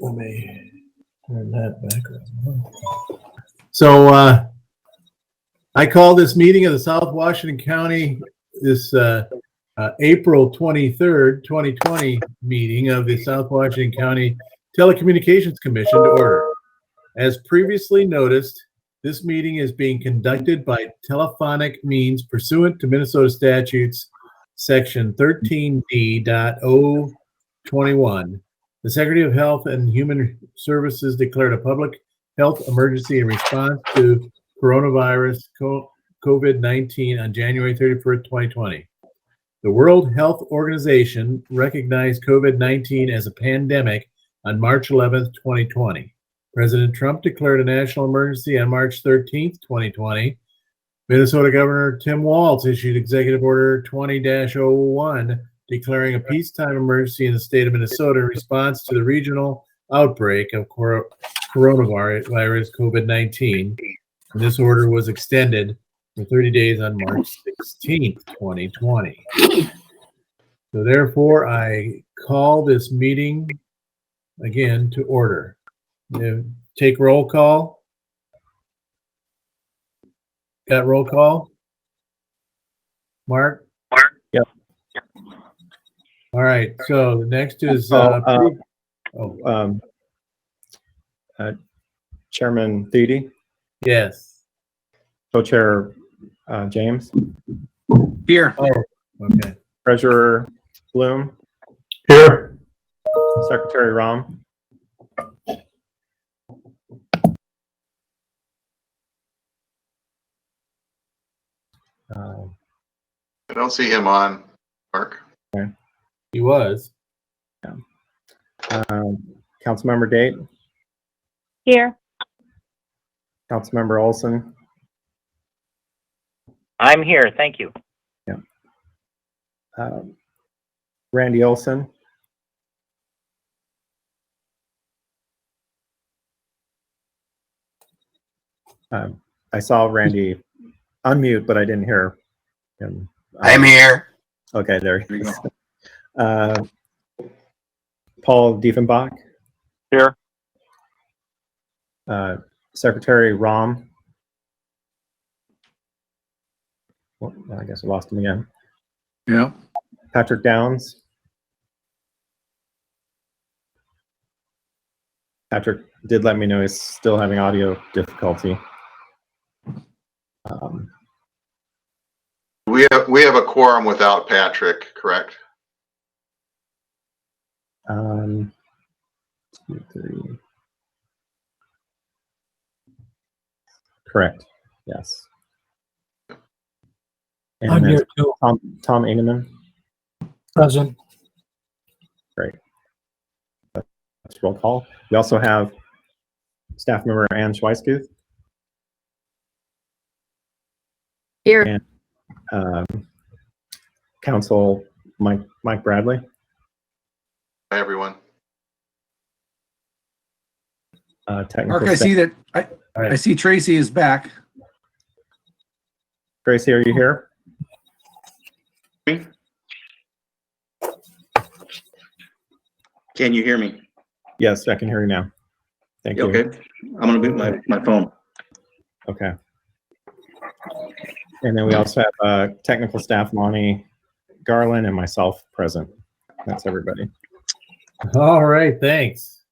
Let me turn that back on. So I call this meeting of the South Washington County, this April 23rd, 2020 meeting of the South Washington County Telecommunications Commission to order. As previously noticed, this meeting is being conducted by telephonic means pursuant to Minnesota statutes section 13D.021. The Secretary of Health and Human Services declared a public health emergency in response to coronavirus COVID-19 on January 31st, 2020. The World Health Organization recognized COVID-19 as a pandemic on March 11th, 2020. President Trump declared a national emergency on March 13th, 2020. Minnesota Governor Tim Walz issued Executive Order 20-01, declaring a peacetime emergency in the state of Minnesota in response to the regional outbreak of coronavirus COVID-19. And this order was extended for 30 days on March 16th, 2020. So therefore, I call this meeting again to order. Take roll call. Got roll call? Mark? Yep. All right. So the next is Chairman Thede. Yes. Co-chair James. Here. Oh, okay. Treasurer Bloom. Here. Secretary Rom. I don't see him on, Mark. Okay. He was. Yeah. Councilmember Date. Here. Councilmember Olson. I'm here. Thank you. Yeah. Randy Olson. I saw Randy unmute, but I didn't hear him. I'm here. Okay, there Here he you is. Paul Diefenbach. Here. Secretary Rom. Well, I guess I lost him again. Yeah. Patrick Downs. Patrick did let me know he's still having audio difficulty. We have a quorum without Patrick, correct? 2, 3. Correct. Yes. And I'm then here too. Tom Engelman. Present. Great. That's roll call. We also have staff member Ann Schweisguth. Here. And Council Mike Bradley. Hi, everyone. Technical Mark, I staff. see that. All right. I see Tracy is back. Tracy, are you here? Can you hear me? Yes, I can hear you now. Thank you. Okay. I'm gonna mute my phone. Okay. And then we also have technical staff Lonnie Garland and myself present. That's everybody. All right. Thanks.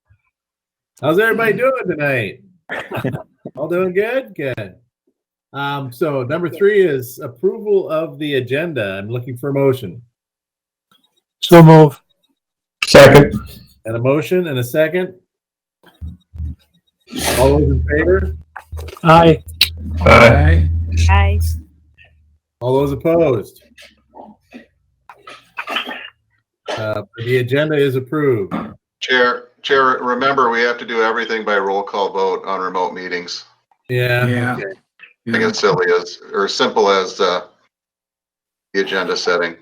How's everybody doing tonight? All doing good? Good. So number 3 is approval of the agenda. I'm looking for a motion. So move. Second. And a motion and a second. All those in favor? Aye. Aye. Aye. All those opposed? The agenda is approved. Chair, remember we have to do everything by roll call vote on remote meetings. Yeah. Yeah. Okay. I think it's simple as the agenda setting.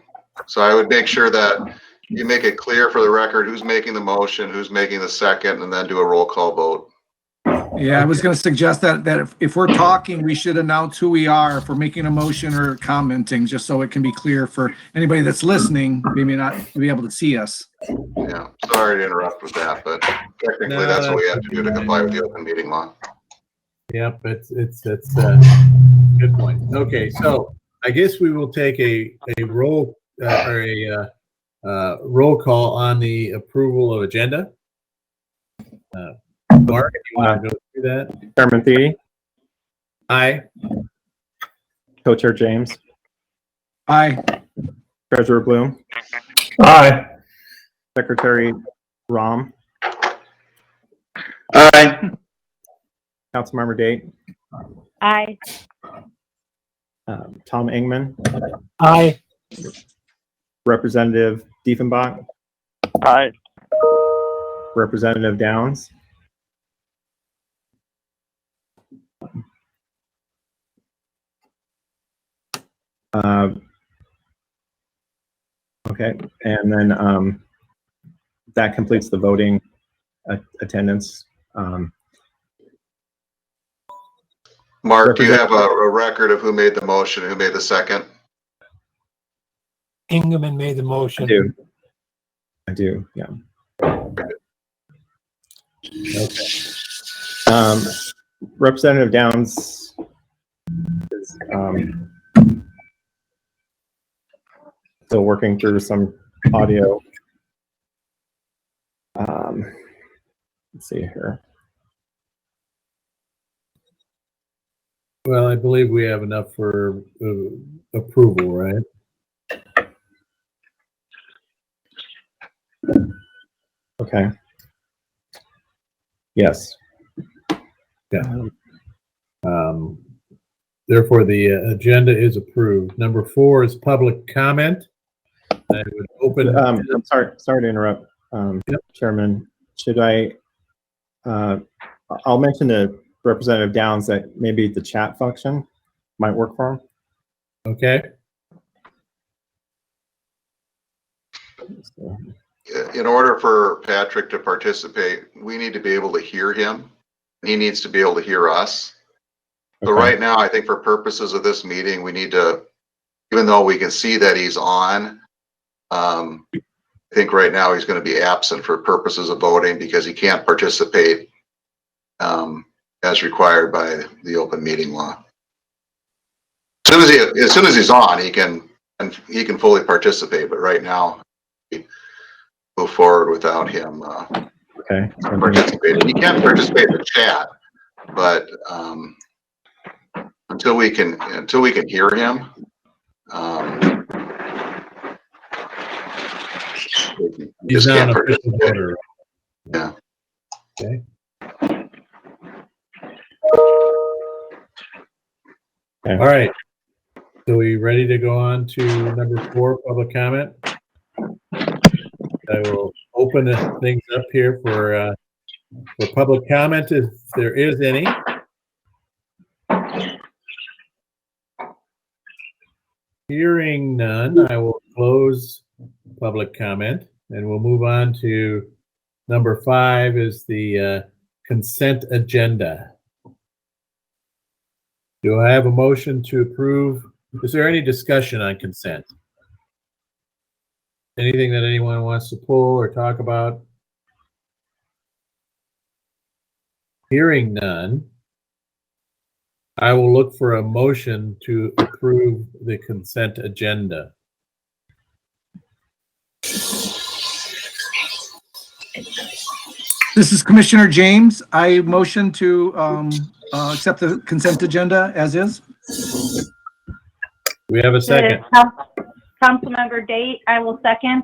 So I would make sure that you make it clear for the record who's making the motion, who's making the second, and then do a roll call vote. Yeah, I was going to suggest that if we're talking, we should announce who we are if we're making a motion or commenting, just so it can be clear for anybody that's listening, maybe not be able to see us. Yeah, sorry to interrupt with that, but technically No, that's what we that's have to do to comply with the open meeting law. Yep, it's good point. Okay, so I guess we will take a roll or a roll call on the approval of agenda. Mark, you want to go through that? Chairman Thiede, Aye. Co-Chair James, Aye. Treasurer Bloom, Aye. Secretary Rom, Aye. Councilmember Date, Aye. Tom Ingman, Aye. Representative Diefenbach, Aye. Representative Downs, okay, and then that completes the voting attendance. Mark, do you have a record of who made the motion, who made the second? Ingeman made the motion. I do, yeah. Okay. Representative Downs is still working through some audio. Let's see here. Well, I believe we have enough for approval, right? Okay. Yes. Yeah. Therefore, the agenda is approved. Number 4 is public comment. I would open. I'm sorry to interrupt, Yep. Chairman. Should I? I'll mention to Representative Downs that maybe the chat function might work for him. Okay. In order for Patrick to participate, we need to be able to hear him. He needs to be able to hear us. So Okay. right now, I think for purposes of this meeting, we need to, even though we can see that he's on, I think right now he's going to be absent for purposes of voting because he can't participate as required by the open meeting law. As soon as he's on, he can fully participate. But right now, we move forward without him Okay. participating. He can participate in the chat, but until we can hear him, he He's just not can't an official participate. voter. Yeah. Okay. Okay. All right. So we ready to go on to number 4, public comment? I will open things up here for public comment if there is any. Hearing none, I will close public comment and we'll move on to number 5 is the consent agenda. Do I have a motion to approve? Is there any discussion on consent? Anything that anyone wants to pull or talk about? Hearing none, I will look for a motion to approve the consent agenda. This is Commissioner James. I motion to accept the consent agenda as is. We have a second. Councilmember Date, I will second.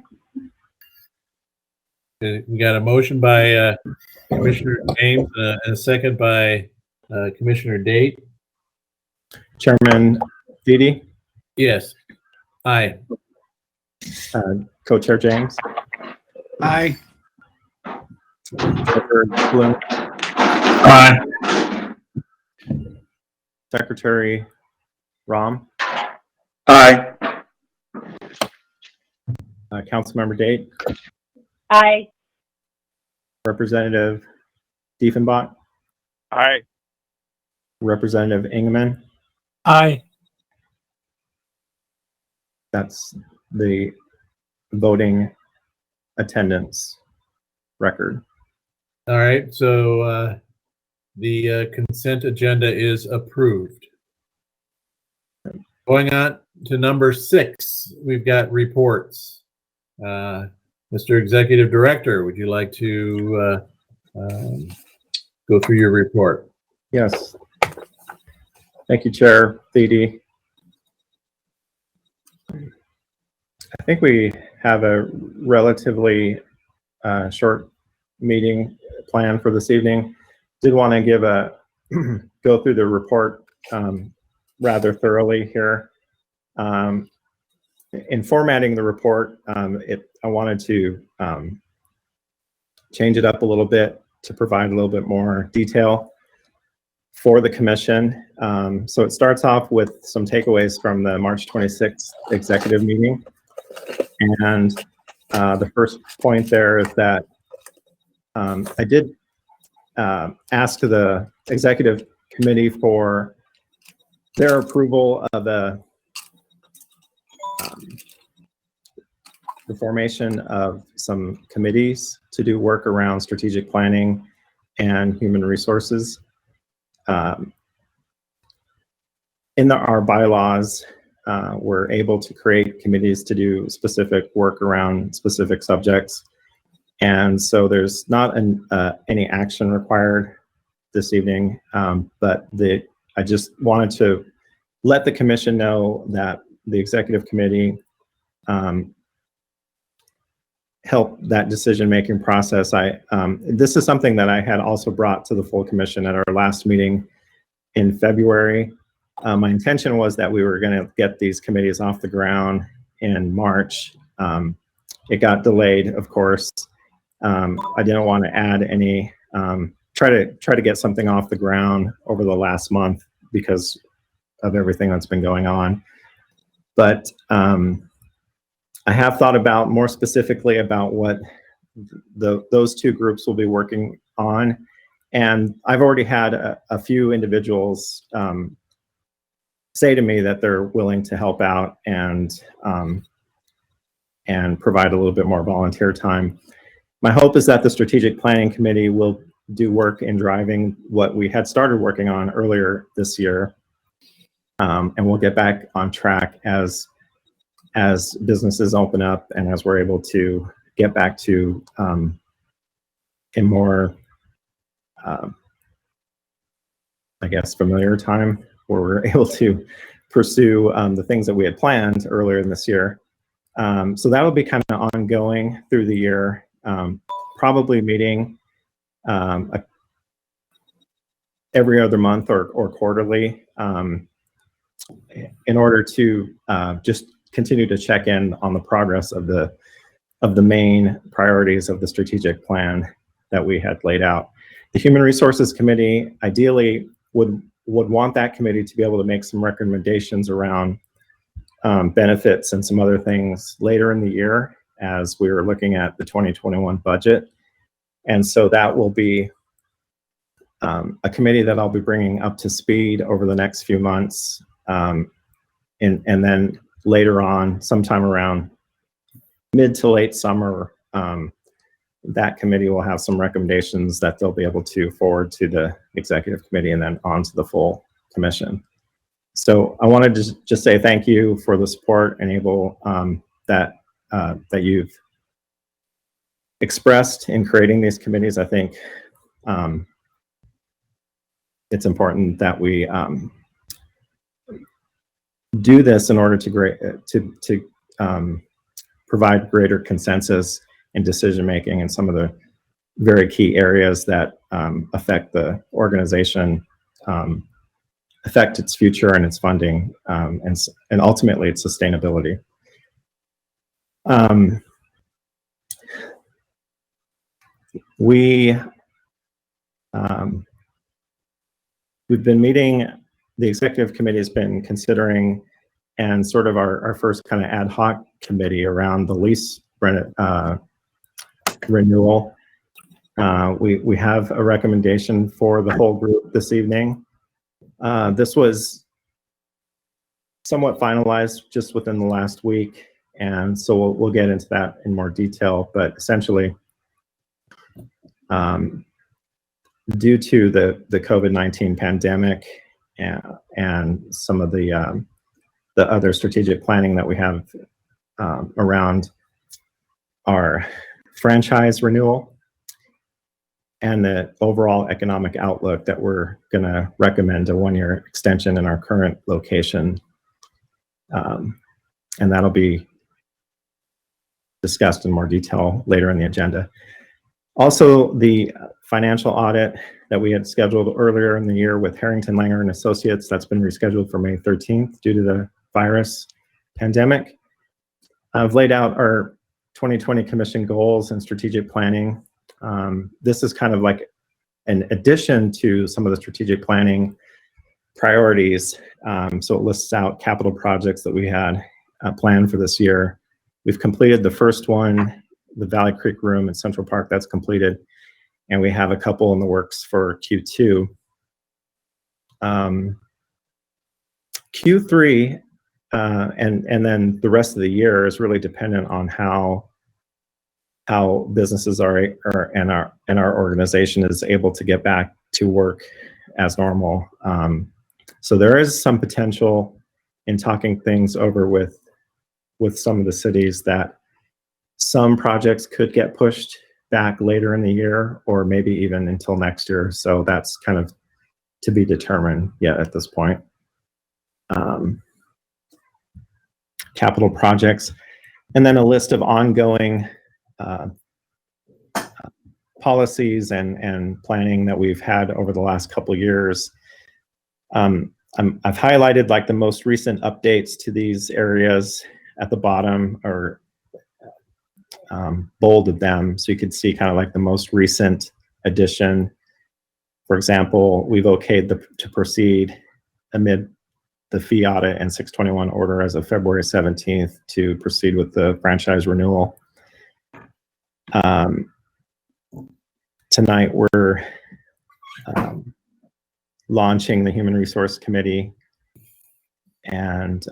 We got a motion by Commissioner James and a second by Commissioner Date. Chairman Thiede, Yes. Aye. Co-Chair James, Aye. Treasurer Bloom, Aye. Secretary Rom, Aye. Councilmember Date, Aye. Representative Diefenbach, Aye. Representative Ingeman. Aye. That's the voting attendance record. All right, so the consent agenda is approved. Going on to number 6, we've got reports. Mr. Executive Director, would you like to go through your report? Yes. Thank you, Chair Thede. I think we have a relatively short meeting planned for this evening. Did want to give go through the report rather thoroughly here. In formatting the report, I wanted to change it up a little bit to provide a little bit more detail for the commission. So it starts off with some takeaways from the March 26th executive meeting. And the first point there is that I did ask the executive committee for their approval of the formation of some committees to do work around strategic planning and human resources. In our bylaws, we're able to create committees to do specific work around specific subjects. And so there's not any action required this evening, but I just wanted to let the commission know that the executive committee help that decision-making process. This is something that I had also brought to the full commission at our last meeting in February. My intention was that we were going to get these committees off the ground in March. It got delayed, of course. I didn't want to add any, try to get something off the ground over the last month because of everything that's been going on. But I have thought about more specifically about what those two groups will be working on. And I've already had a few individuals say to me that they're willing to help out and provide a little bit more volunteer time. My hope is that the Strategic Planning Committee will do work in driving what we had started working on earlier this year. And we'll get back on track as businesses open up and as we're able to get back to a more, I guess, familiar time where we're able to pursue the things that we had planned earlier in this year. So that will be kind of ongoing through the year, probably meeting every other month or quarterly in order to just continue to check in on the progress of the main priorities of the strategic plan that we had laid out. The Human Resources Committee ideally would want that committee to be able to make some recommendations around benefits and some other things later in the year as we were looking at the 2021 budget. And so that will be a committee that I'll be bringing up to speed over the next few months. And then later on, sometime around mid to late summer, that committee will have some recommendations that they'll be able to forward to the executive committee and then on to the full commission. So I wanted to just say thank you for the support and that you've expressed in creating these committees. I think it's important that we do this in order to provide greater consensus in decision making in some of the very key areas that affect the organization, affect its future and its funding, and ultimately its sustainability. We've been meeting, the executive committee has been considering, and sort of our first kind of ad hoc committee around the lease renewal. We have a recommendation for the whole group this evening. This was somewhat finalized just within the last week, and so we'll get into that in more detail. But essentially, due to the COVID-19 pandemic and some of the other strategic planning that we have around our franchise renewal and the overall economic outlook, that we're going to recommend a 1-year extension in our current location. And that'll be discussed in more detail later in the agenda. Also, the financial audit that we had scheduled earlier in the year with Harrington Langer and Associates, that's been rescheduled for May 13th due to the virus pandemic. I've laid out our 2020 commission goals and strategic planning. This is kind of like an addition to some of the strategic planning priorities. So it lists out capital projects that we had planned for this year. We've completed the first one, the Valley Creek Room in Central Park, that's completed. And we have a couple in the works for Q2. Q3 and then the rest of the year is really dependent on how businesses are and our organization is able to get back to work as normal. So there is some potential in talking things over with some of the cities that some projects could get pushed back later in the year, or maybe even until next year. So that's kind of to be determined yet at this point. Capital projects, and then a list of ongoing policies and planning that we've had over the last couple of years. I've highlighted like the most recent updates to these areas at the bottom, or bolded them, so you could see kind of like the most recent addition. For example, we've okayed to proceed amid the fee audit and 621 order as of February 17th to proceed with the franchise renewal. Tonight we're launching the Human Resource Committee, and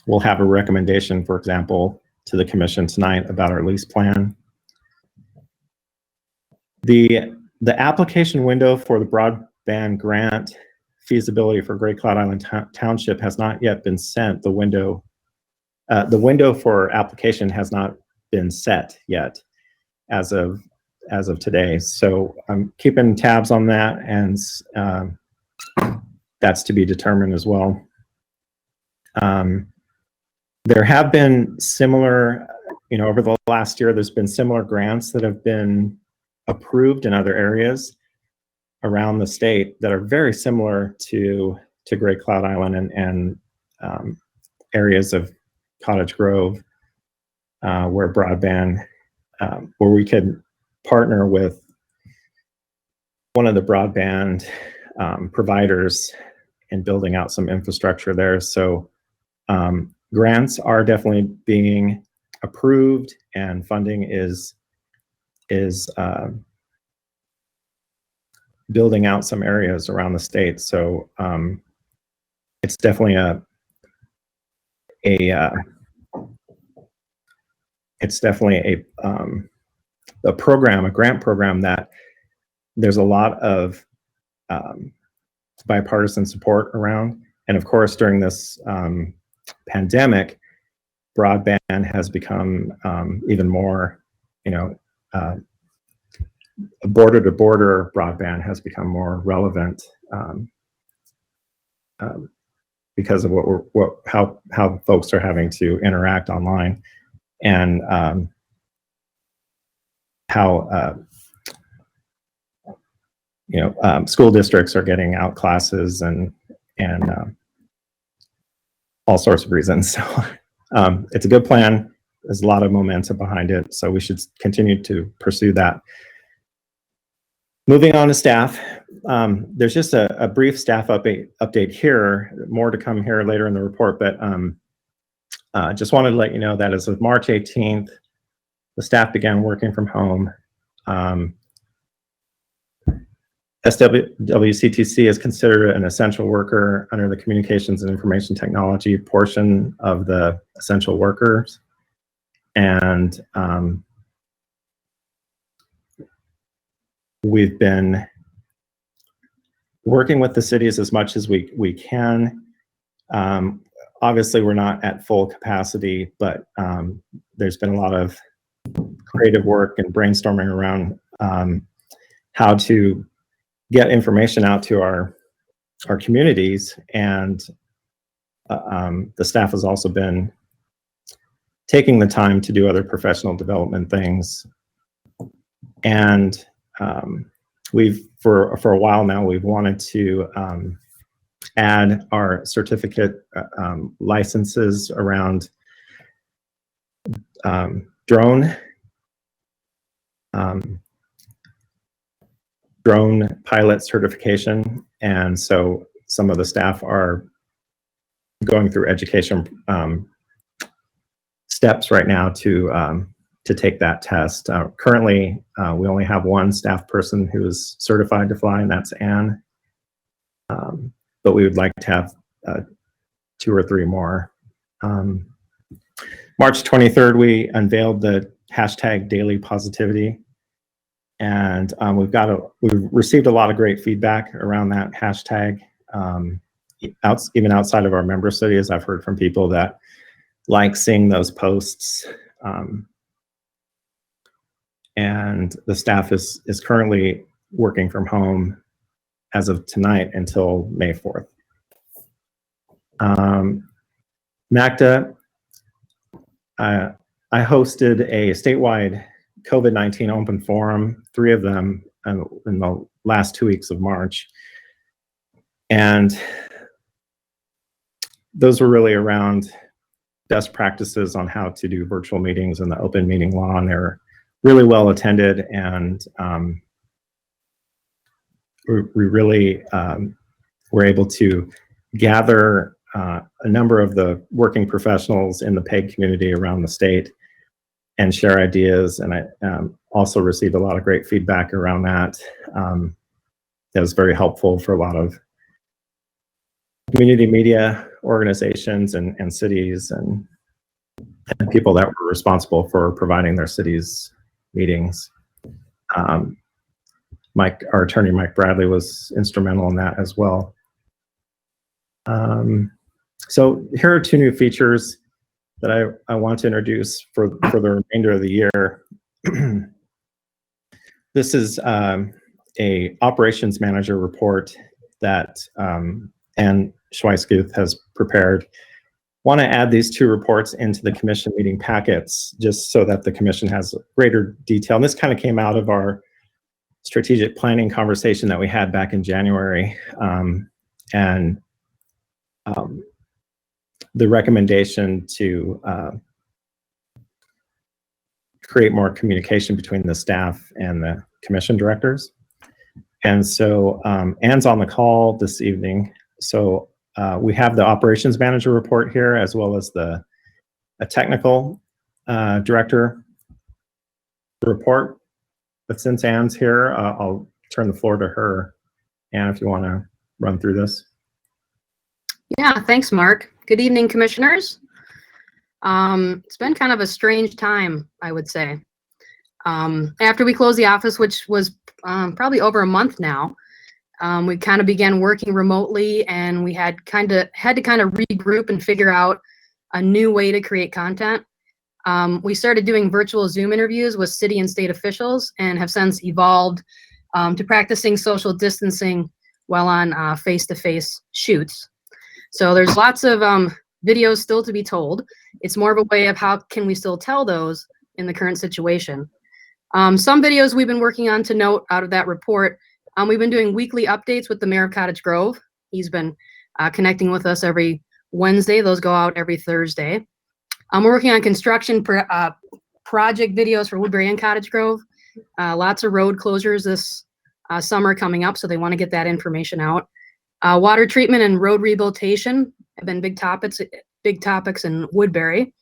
we'll have a recommendation, for example, to the commission tonight about our lease plan. The application window for the broadband grant feasibility for Great Cloud Island Township has not yet been sent. The window for application has not been set yet as of today. So I'm keeping tabs on that, and that's to be determined as well. There have been similar, over the last year, there's been similar grants that have been approved in other areas around the state that are very similar to Great Cloud Island and areas of Cottage Grove, where broadband, where we could partner with one of the broadband providers in building out some infrastructure there. So grants are definitely being approved, and funding is building out some areas around the state. So it's definitely a program, a grant program that there's a lot of bipartisan support around. And of course, during this pandemic, broadband has become even more, border-to-border broadband has become more relevant because of how folks are having to interact online, and how school districts are getting out classes and all sorts of reasons. So it's a good plan. There's a lot of momentum behind it, so we should continue to pursue that. Moving on to staff, there's just a brief staff update here. More to come here later in the report, but just wanted to let you know that as of March 18th, the staff began working from home. SWCTC is considered an essential worker under the Communications and Information Technology portion of the essential workers. And we've been working with the cities as much as we can. Obviously, we're not at full capacity, but there's been a lot of creative work and brainstorming around how to get information out to our communities, and the staff has also been taking the time to do other professional development things. And we've for a while now, we've wanted to add our certificate licenses around drone pilot certification. And so some of the staff are going through education steps right now to take that test. Currently, we only have one staff person who is certified to fly, and that's Anne. But we would like to have 2 or 3 more. March 23rd, we unveiled the hashtag Daily Positivity, and we've received a lot of great feedback around that hashtag. Even outside of our member cities, I've heard from people that like seeing those posts. And the staff is currently working from home as of tonight until May 4th. MACTA, I hosted a statewide COVID-19 open forum, 3 of them in the last 2 weeks of March. And those were really around best practices on how to do virtual meetings and the open meeting law, and they're really well attended, and we really were able to gather a number of the working professionals in the PEG community around the state and share ideas. And I also received a lot of great feedback around that. That was very helpful for a lot of community media organizations and cities and people that were responsible for providing their cities meetings. Our attorney, Mike Bradley, was instrumental in that as well. So here are 2 new features that I want to introduce for the remainder of the year. This is a operations manager report that Ann Schweisguth has prepared. Want to add these 2 reports into the commission meeting packets just so that the commission has greater detail. And this kind of came out of our strategic planning conversation that we had back in January. The recommendation to create more communication between the staff and the commission directors. And so Ann's on the call this evening. So we have the operations manager report here, as well as a technical director report. But since Ann's here, I'll turn the floor to her. Ann, if you want to run through this. Yeah, thanks, Mark. Good evening, commissioners. It's been kind of a strange time, I would say. After we closed the office, which was probably over a month now, we kind of began working remotely, and we had to kind of regroup and figure out a new way to create content. We started doing virtual Zoom interviews with city and state officials, and have since evolved to practicing social distancing while on face-to-face shoots. So there's lots of videos still to be told. It's more of a way of how can we still tell those in the current situation. Some videos we've been working on to note out of that report. We've been doing weekly updates with the mayor of Cottage Grove. He's been connecting with us every Wednesday. Those go out every Thursday. We're working on construction project videos for Woodbury and Cottage Grove. Lots of road closures this summer coming up, so they want to get that information out. Water treatment and road rehabilitation have been big topics in Woodbury.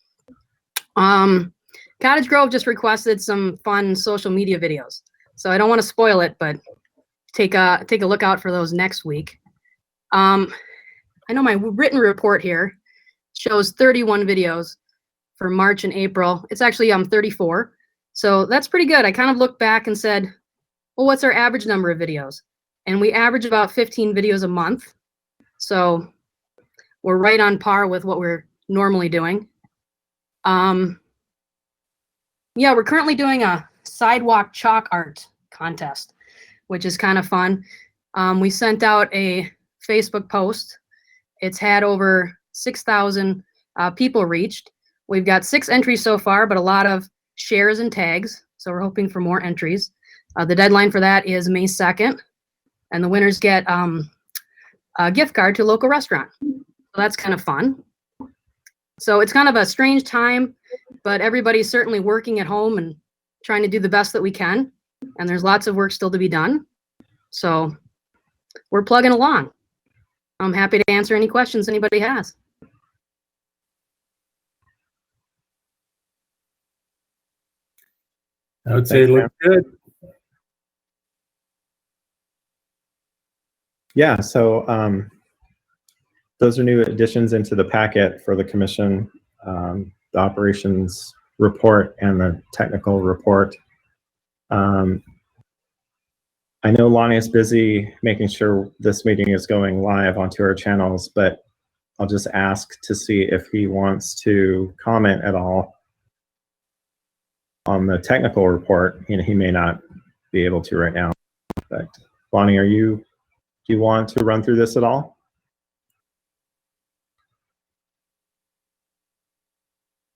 Cottage Grove just requested some fun social media videos. So I don't want to spoil it, but take a look out for those next week. I know my written report here shows 31 videos for March and April. It's actually 34. So that's pretty good. I kind of looked back and said, well, what's our average number of videos? And we average about 15 videos a month. So we're right on par with what we're normally doing. Yeah, we're currently doing a sidewalk chalk art contest, which is kind of fun. We sent out a Facebook post. It's had over 6,000 people reached. We've got 6 entries so far, but a lot of shares and tags. So we're hoping for more entries. The deadline for that is May 2nd, and the winners get a gift card to a local restaurant. So that's kind of fun. So it's kind of a strange time, but everybody's certainly working at home and trying to do the best that we can. And there's lots of work still to be done. So we're plugging along. I'm happy to answer any questions anybody has. I would say it looks good. Yeah, so those are new additions into the packet for the commission, the operations report and the technical report. I know Lonnie is busy making sure this meeting is going live onto our channels, but I'll just ask to see if he wants to comment at all on the technical report. You know, he may not be able to right now, but Lonnie, do you want to run through this at all?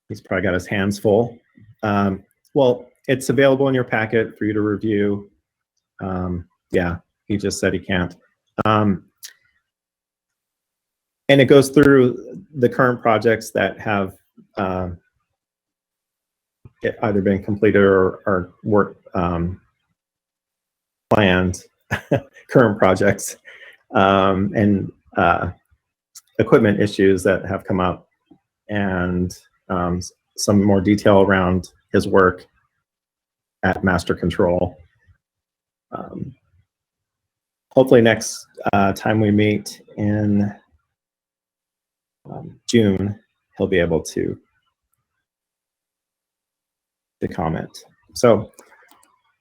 He's probably got his hands full. Well, it's available in your packet for you to review. Yeah, he just said he can't. And it goes through the current projects that have either been completed or work planned, current projects, and equipment issues that have come up, and some more detail around his work at Master Control. Hopefully next time we meet in June, he'll be able to comment. So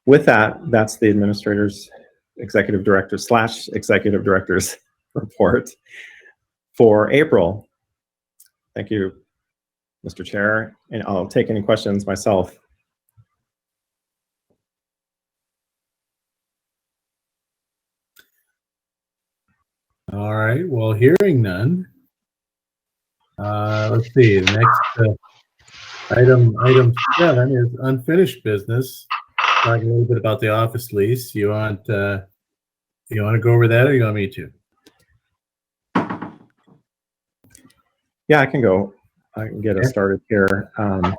with that, that's the administrator's executive director / executive director's report for April. Thank you, Mr. Chair, and I'll take any questions myself. All right, well, hearing none. Let's see, the next item 7 is unfinished business. Talk a little bit about the office lease. You want to go over that, or you want me to? Yeah, I can go. I can get us started here. I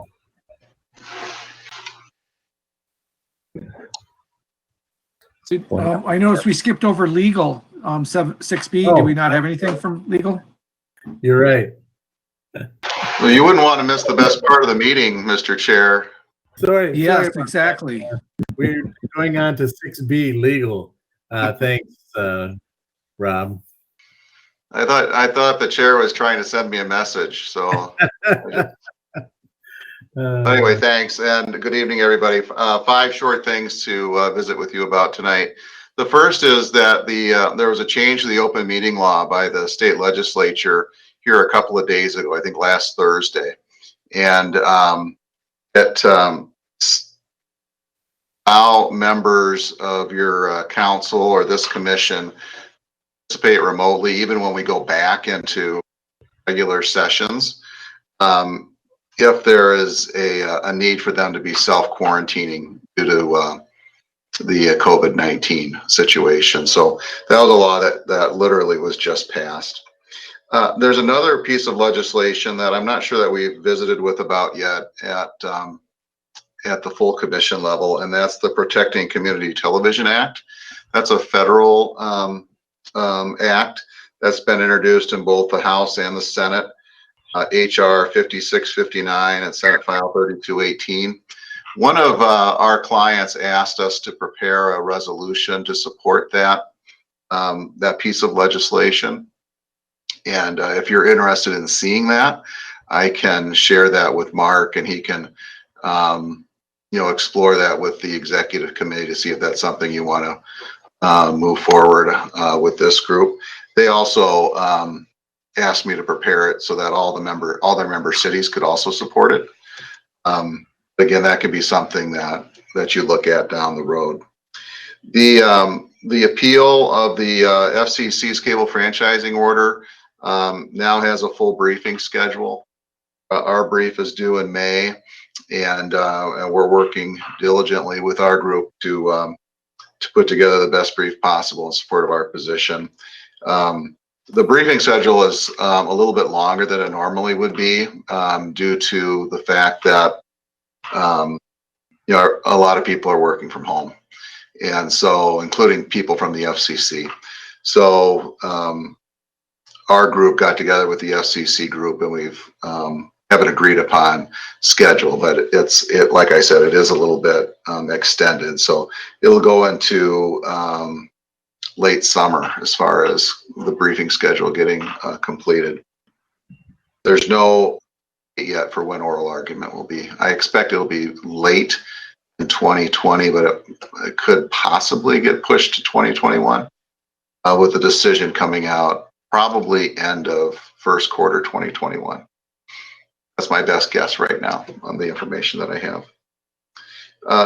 noticed we skipped over legal, 6B. Oh. Did we not have anything from legal? You're right. Well, you wouldn't want to miss the best part of the meeting, Mr. Chair. Sorry. Yes, sorry. exactly. We're going on to 6B legal. Thanks, Rob. I thought the chair was trying to send me a message, so. Anyway, thanks, and good evening, everybody. 5 short things to visit with you about tonight. The first is that there was a change to the open meeting law by the state legislature here a couple of days ago, I think last Thursday. And it allow members of your council or this commission participate remotely, even when we go back into regular sessions. If there is a need for them to be self-quarantining due to the COVID-19 situation. So that was a law that literally was just passed. There's another piece of legislation that I'm not sure that we've visited with about yet at the full commission level, and that's the Protecting Community Television Act. That's a federal act that's been introduced in both the House and the Senate. HR 5659 and Senate File 3218. One of our clients asked us to prepare a resolution to support that piece of legislation. And if you're interested in seeing that, I can share that with Mark, and he can, explore that with the executive committee to see if that's something you want to move forward with this group. They also asked me to prepare it so that all their member cities could also support it. Again, that could be something that you look at down the road. The appeal of the FCC's cable franchising order now has a full briefing schedule. Our brief is due in May, and we're working diligently with our group to put together the best brief possible in support of our position. The briefing schedule is a little bit longer than it normally would be due to the fact that a lot of people are working from home, and so including people from the FCC. So our group got together with the FCC group, and we've have an agreed upon schedule, but it like I said, it is a little bit extended, so it'll go into late summer as far as the briefing schedule getting completed. There's no date yet for when oral argument will be. I expect it'll be late in 2020, but it could possibly get pushed to 2021 with the decision coming out probably end of first quarter 2021. That's my best guess right now on the information that I have.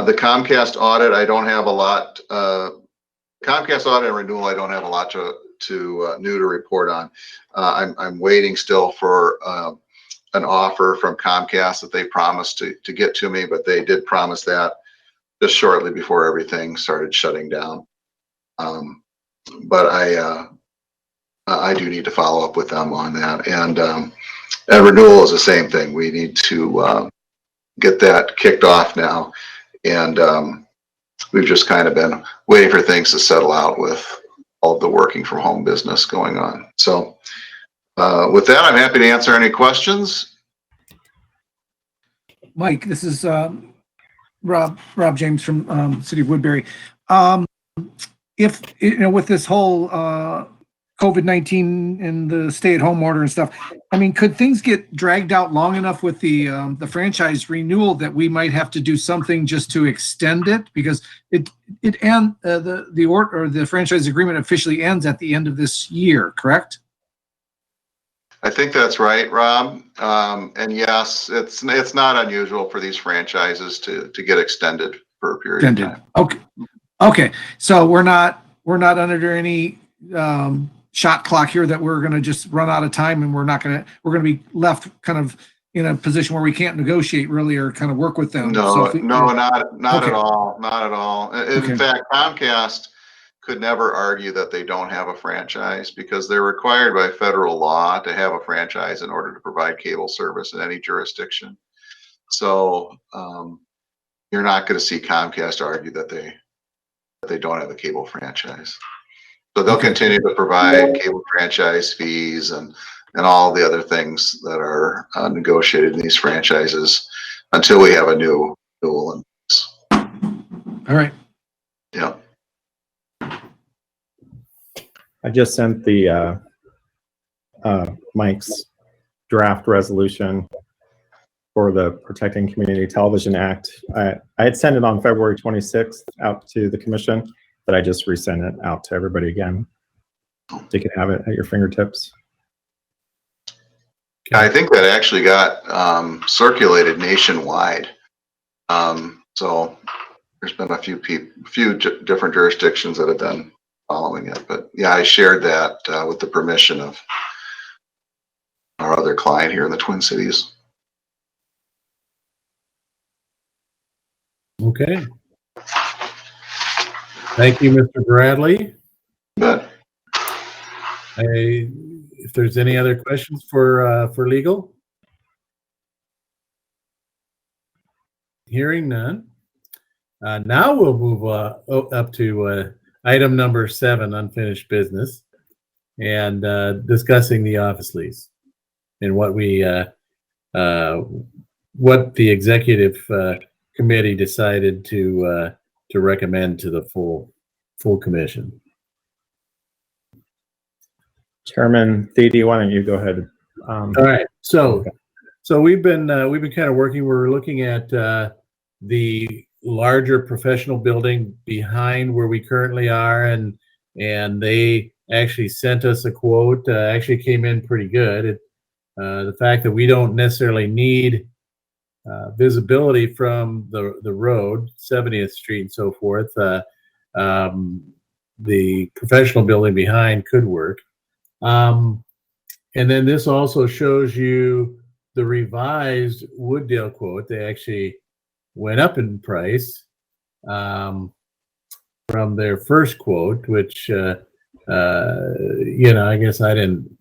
The Comcast audit, I don't have a lot. Comcast audit and renewal, I don't have a lot new to report on. I'm waiting still for an offer from Comcast that they promised to get to me, but they did promise that just shortly before everything started shutting down. But I do need to follow up with them on that. And renewal is the same thing. We need to get that kicked off now. And we've just kind of been waiting for things to settle out with all of the working from home business going on. So with that, I'm happy to answer any questions. Mike, this is Rob James from City of Woodbury. If with this whole COVID-19 and the stay-at-home order and stuff, I mean, could things get dragged out long enough with the franchise renewal that we might have to do something just to extend it, because the franchise agreement officially ends at the end of this year, correct? I think that's right, Rob. And yes, it's not unusual for these franchises to get extended for a period of time. Okay. So we're not under any shot clock here that we're going to just run out of time, and we're going to be left kind of in a position where we can't negotiate really or kind of work with them. Not okay. at all. Not at all. In fact, Comcast could never argue that they don't have a franchise, because they're required by federal law to have a franchise in order to provide cable service in any jurisdiction. So you're not going to see Comcast argue that they don't have a cable franchise. So they'll continue to provide cable franchise fees and all the other things that are negotiated in these franchises until we have a new rule in place. All right. Yeah. I just sent the Mike's draft resolution for the Protecting Community Television Act. I had sent it on February 26th out to the commission, but I just resent it out to everybody again. So you can have it at your fingertips. I think that actually got circulated nationwide. So there's been a few different jurisdictions that have been following it. But yeah, I shared that with the permission of our other client here in the Twin Cities. Okay. Thank you, Mr. Bradley. But If there's any other questions for legal? Hearing none. Now we'll move up to item number 7, unfinished business, and discussing the office lease. what we what the executive committee decided to recommend to the full commission. Chairman Thede, why don't you go ahead? All right. So we've been kind of working. We're looking at the larger professional building behind where we currently are, and they actually sent us a quote. Actually came in pretty good. The fact that we don't necessarily need visibility from the road, 70th Street and so forth, the professional building behind could work. And then this also shows you the revised Wooddale quote. They actually went up in price from their first quote, which I guess I didn't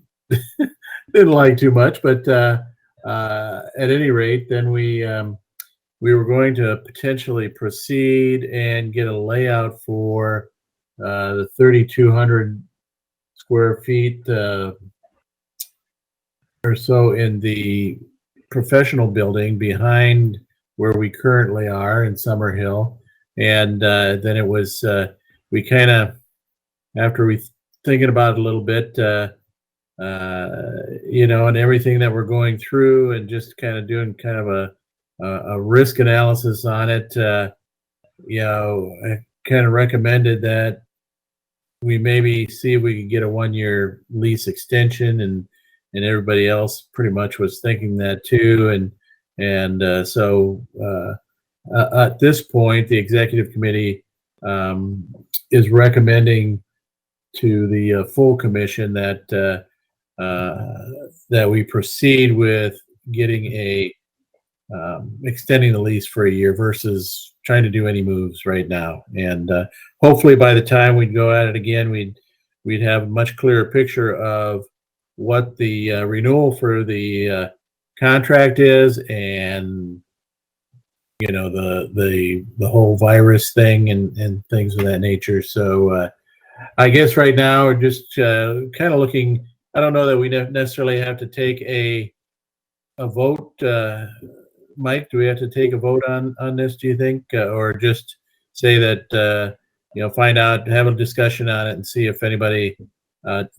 like too much, but at any rate, then we were going to potentially proceed and get a layout for the 3,200 square feet or so in the professional building behind where we currently are in Summerhill. And then it was, we kind of, after we thinking about it a little bit, and everything that we're going through and just kind of doing kind of a risk analysis on it, I kind of recommended that we maybe see if we could get a 1-year lease extension, and everybody else pretty much was thinking that too. So at this point, the executive committee is recommending to the full commission that we proceed with getting extending the lease for a year versus trying to do any moves right now. And hopefully by the time we'd go at it again, we'd have a much clearer picture of what the renewal for the contract is, and the whole virus thing and things of that nature. So I guess right now we're just kind of looking. I don't know that we necessarily have to take a vote. Mike, do we have to take a vote on this, do you think? Or just say that, find out, have a discussion on it and see if anybody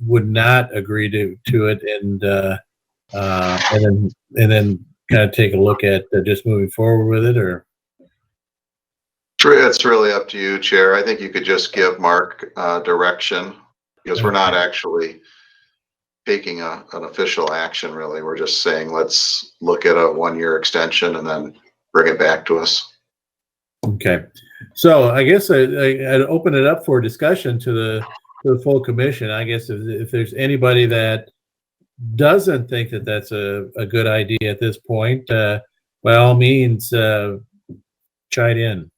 would not agree to it, and then kind of take a look at just moving forward with it, or? It's really up to you, Chair. I think you could just give Mark direction, because we're not actually taking an official action, really. We're just saying, let's look at a 1-year extension and then bring it back to us. Okay. So I guess I'd open it up for discussion to the full commission. I guess if there's anybody that doesn't think that that's a good idea at this point, by all means, chime in.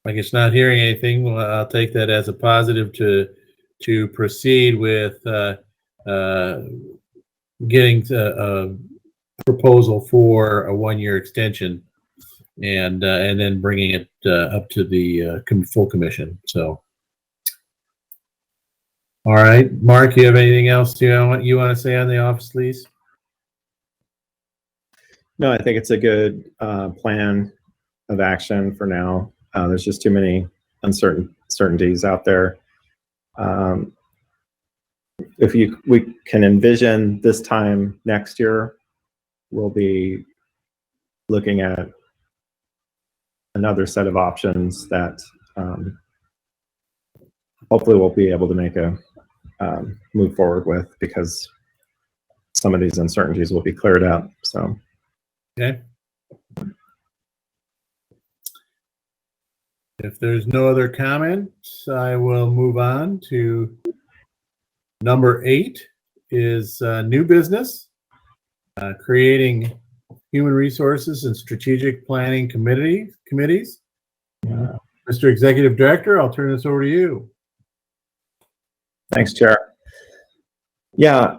I guess not hearing anything, well, I'll take that as a positive to proceed with getting a proposal for a 1-year extension, and then bringing it up to the full commission. So, all right, Mark, you have anything else you want to say on the office lease? No, I think it's a good plan of action for now. There's just too many uncertainties out there. If we can envision this time next year, we'll be looking at another set of options that hopefully we'll be able to make a move forward with, because some of these uncertainties will be cleared up. So, okay. If there's no other comments, I will move on to number 8 is new business, creating human resources and strategic planning committees. Mr. Executive Director, I'll turn this over to you. thanks, Chair. Yeah,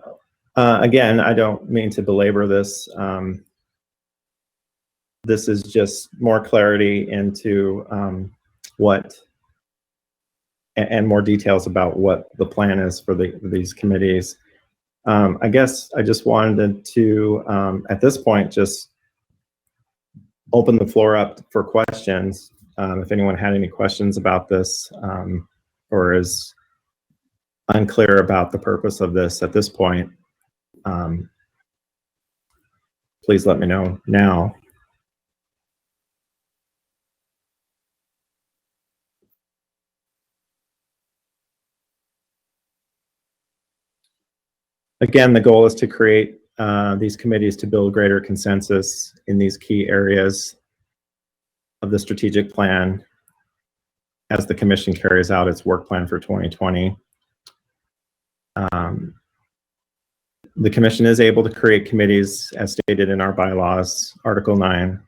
again, I don't mean to belabor this. This is just more clarity into what and more details about what the plan is for these committees. I guess I just wanted to, at this point, just open the floor up for questions. If anyone had any questions about this or is unclear about the purpose of this at this point, please let me know now. Again, the goal is to create these committees to build greater consensus in these key areas of the strategic plan as the commission carries out its work plan for 2020. The commission is able to create committees as stated in our bylaws, Article 9,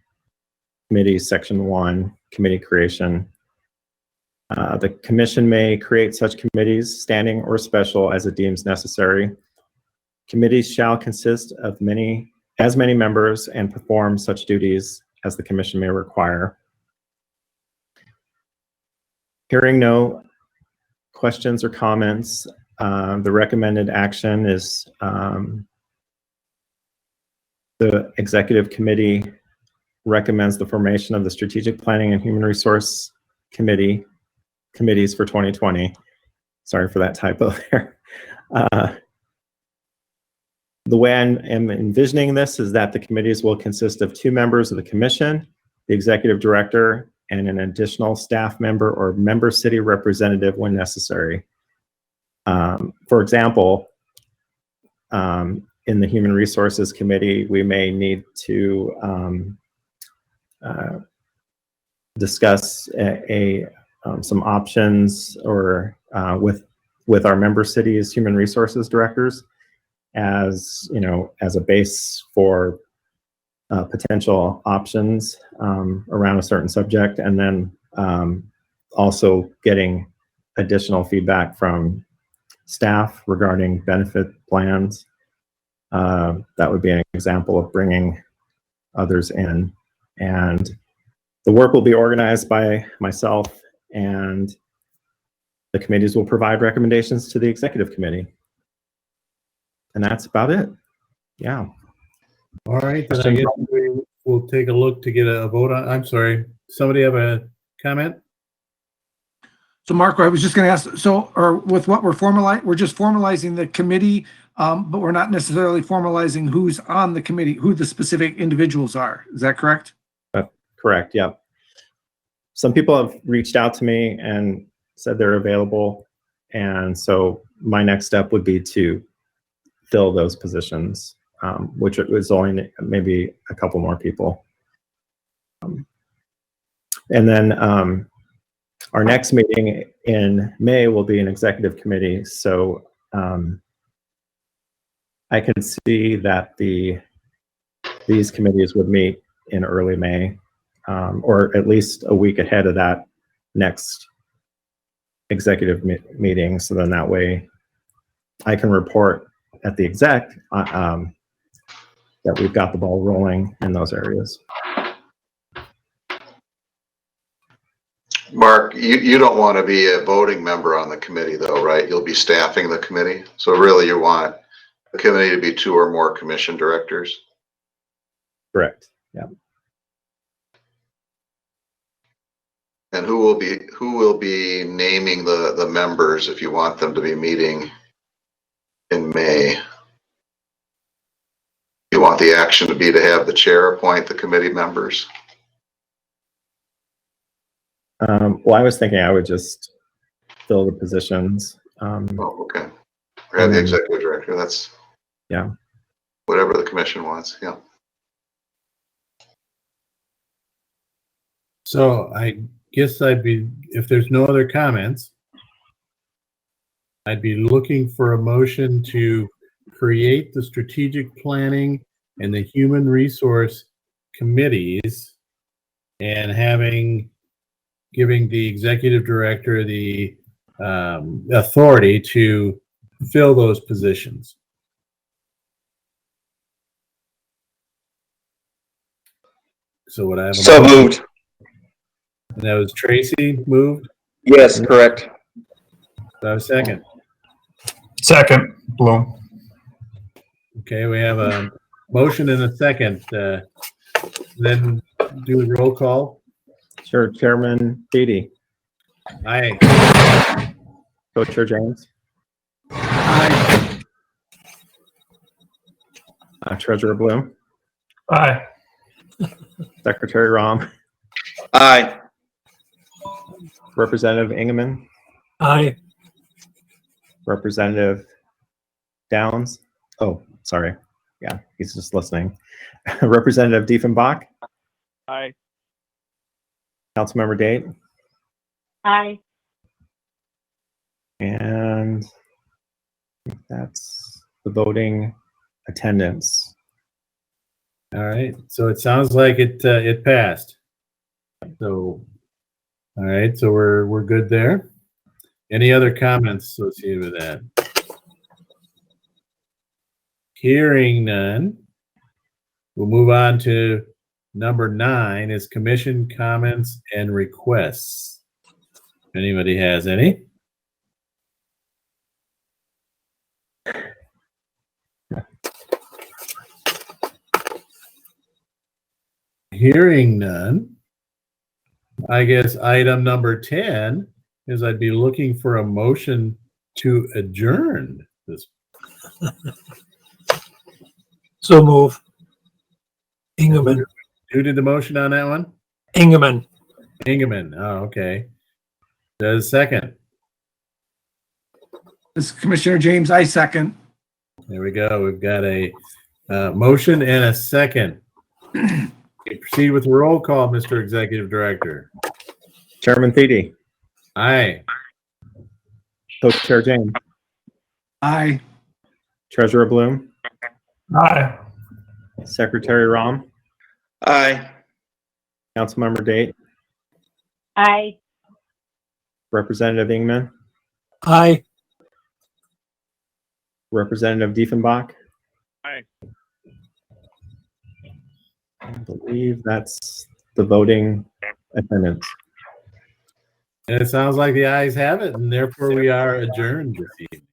Committees, Section 1, Committee Creation. The commission may create such committees, standing or special, as it deems necessary. Committees shall consist of as many members and perform such duties as the commission may require. Hearing no questions or comments, the recommended action is the executive committee recommends the formation of the Strategic Planning and Human Resource committees for 2020. Sorry for that typo there. The way I'm envisioning this is that the committees will consist of 2 members of the commission, the executive director, and an additional staff member or member city representative when necessary. For example, in the Human Resources Committee, we may need to discuss some options or with our member cities' human resources directors, as as a base for potential options around a certain subject, and then also getting additional feedback from staff regarding benefit plans. That would be an example of bringing others in, and the work will be organized by myself, and the committees will provide recommendations to the executive committee. And that's about it. Yeah. All right, then I guess we will take a look to get a vote on. I'm sorry. Somebody have a comment? So Mark, I was just going to ask, or with what we're just formalizing the committee, but we're not necessarily formalizing who's on the committee, who the specific individuals are. Is that correct? Correct, yeah. Some people have reached out to me and said they're available. And so my next step would be to fill those positions, which was only maybe a couple more people. And then our next meeting in May will be an executive committee. So I can see that these committees would meet in early May, or at least a week ahead of that next executive meeting. So then that way I can report at the exec that we've got the ball rolling in those areas. Mark, you don't want to be a voting member on the committee though, right? You'll be staffing the committee. So really you want the committee to be 2 or more commission directors? Correct, yeah. And who will be naming the members if you want them to be meeting in May? You want the action to be to have the chair appoint the committee members? Well, I was thinking I would just fill the positions. Oh, okay. Or have the executive director. That's whatever the commission wants. Yeah. So I guess if there's no other comments, I'd be looking for a motion to create the strategic planning and the human resource committees, and giving the executive director the authority to fill those positions. So would I have a So motion? moved. And that was Tracy moved. Yes, correct. Do I have a second? Second, Bloom. Okay, we have a motion and a second. Then do a roll call. Sure, Chairman Beatty, Aye. Co-Chair James, Aye. Treasurer Bloom, Aye. Secretary Rom, Aye. Representative Ingeman, Aye. Representative Downs. Oh, sorry. Yeah, he's just listening. Representative Diefenbach, Aye. Councilmember Date, Aye. and that's the voting attendance. All right, so it sounds like it passed. So, all right, so we're good there. Any other comments associated with that? Hearing none, we'll move on to number 9 is commission comments and requests. If anybody has any? Hearing none, I guess item number 10 is I'd be looking for a motion to adjourn this. So move. Ingeman. Who did the motion on that one? Ingeman. Ingeman. Oh, okay. Does second. This is Commissioner James, I second. There we go. We've got a motion and a second. We proceed with the roll call, Mr. Executive Director. Chairman Beatty, Aye. Co-Chair James, Aye. Treasurer Bloom, Aye. Secretary Rom, Aye. Councilmember Date, Aye. Representative Ingman, Aye. Representative Diefenbach. Aye. I believe that's the voting attendance. And it sounds like the ayes have it, and therefore we are adjourned this evening.